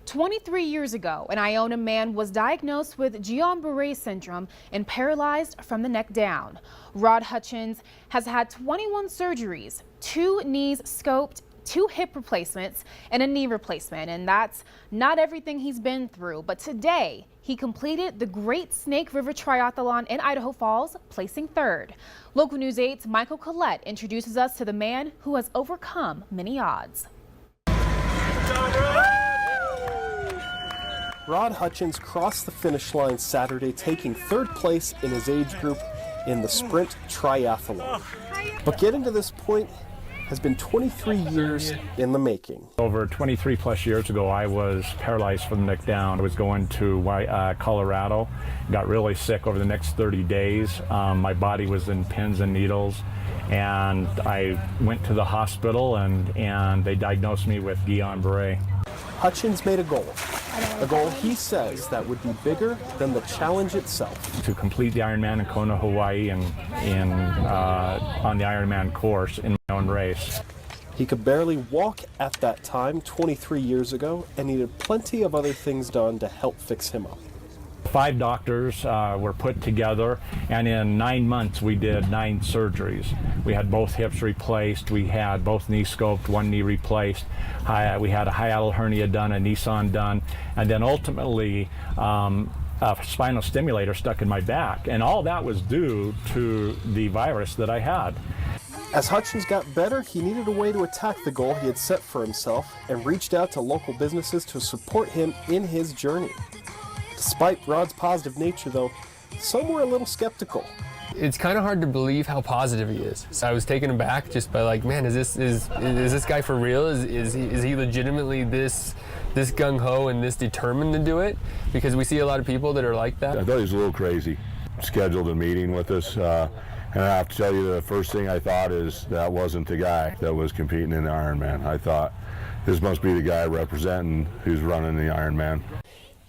23 years ago, an Iona man was diagnosed with Guillain-Barré syndrome and paralyzed from the neck down. Rod Hutchins has had 21 surgeries, 2 knees scoped, 2 hip replacements, and a knee replacement. And that's not everything he's been through. But today, he completed the Great Snake River Triathlon in Idaho Falls, placing 3rd. Local News 8's Michael Collette introduces us to the man who has overcome many odds. Rod Hutchins crossed the finish line Saturday, taking 3rd place in his age group in the sprint triathlon. But getting to this point has been 23 years in the making. Over 23 plus years ago, I was paralyzed from the neck down. I was going to Colorado, got really sick over the next 30 days. My body was in pins and needles, and I went to the hospital and they diagnosed me with Guillain-Barré. Hutchins made a goal he says that would be bigger than the challenge itself. To complete the Ironman in Kona, Hawaii, and on the Ironman course in my own race. He could barely walk at that time 23 years ago and needed plenty of other things done to help fix him up. 5 doctors were put together, and in 9 months we did 9 surgeries. We had both hips replaced, we had both knees scoped, 1 knee replaced, we had a hiatal hernia done, a Nissan done, and then ultimately a spinal stimulator stuck in my back. And all that was due to the virus that I had. As Hutchins got better, he needed a way to attack the goal he had set for himself and reached out to local businesses to support him in his journey. Despite Rod's positive nature, though, some were a little skeptical. It's kind of hard to believe how positive he is. So I was taken aback just by like, man, is this guy for real? Is he legitimately this gung-ho and this determined to do it? Because we see a lot of people that are like that. I thought he was a little crazy. Scheduled a meeting with us, and I have to tell you, the first thing I thought is that wasn't the guy that was competing in the Ironman. I thought, this must be the guy representing who's running the Ironman.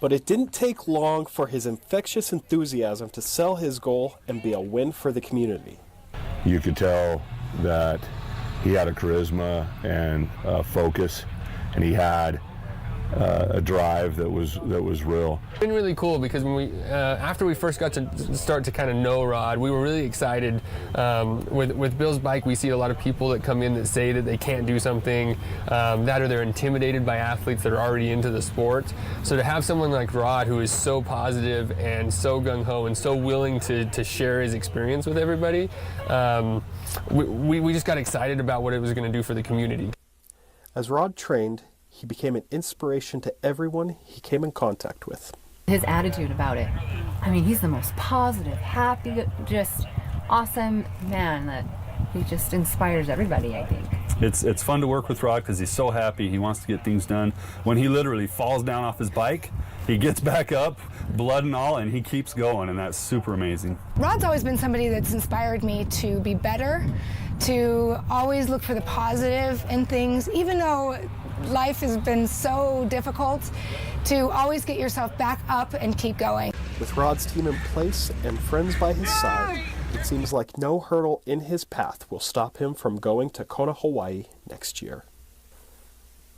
But it didn't take long for his infectious enthusiasm to sell his goal and be a win for the community. You could tell that he had a charisma and a focus, and he had a drive that was real. It's been really cool because when we after we first got to start to kind of know Rod, we were really excited. With Bill's Bike, we see a lot of people that come in that say that they can't do something, that or they're intimidated by athletes that are already into the sport. So to have someone like Rod who is so positive and so gung-ho and so willing to share his experience with everybody, we just got excited about what it was going to do for the community. As Rod trained, he became an inspiration to everyone he came in contact with. His attitude about it. I mean, he's the most positive, happy, just awesome man that he just inspires everybody, I think. It's fun to work with Rod because he's so happy. He wants to get things done. When he literally falls down off his bike, he gets back up, blood and all, and he keeps going, and that's super amazing. Rod's always been somebody that's inspired me to be better, to always look for the positive in things, even though life has been so difficult, to always get yourself back up and keep going. With Rod's team in place and friends by his side, it seems like no hurdle in his path will stop him from going to Kona, Hawaii next year.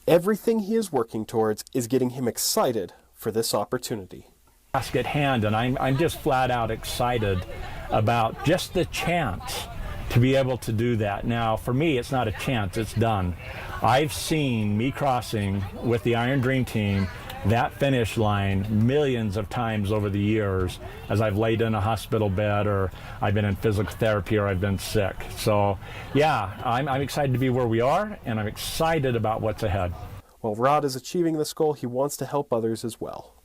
Everything he is working towards is getting him excited for this opportunity. Task at hand, and I'm just flat out excited about just the chance to be able to do that. Now, for me, it's not a chance, it's done. I've seen me crossing with the Iron Dream Team that finish line millions of times over the years as I've laid in a hospital bed, or I've been in physical therapy, or I've been sick. So yeah, I'm excited to be where we are, and I'm excited about what's ahead. While Rod is achieving this goal, he wants to help others as well.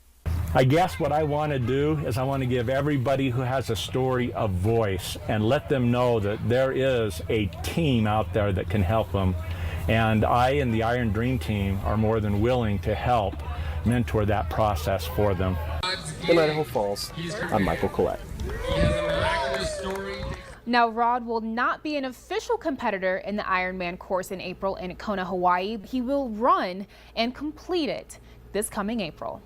I guess what I want to do is I want to give everybody who has a story a voice and let them know that there is a team out there that can help them. And I and the Iron Dream Team are more than willing to help mentor that process for them. In Idaho Falls, I'm Michael Collette. Now, Rod will not be an official competitor in the Ironman course in April in Kona, Hawaii. He will run and complete it this coming April.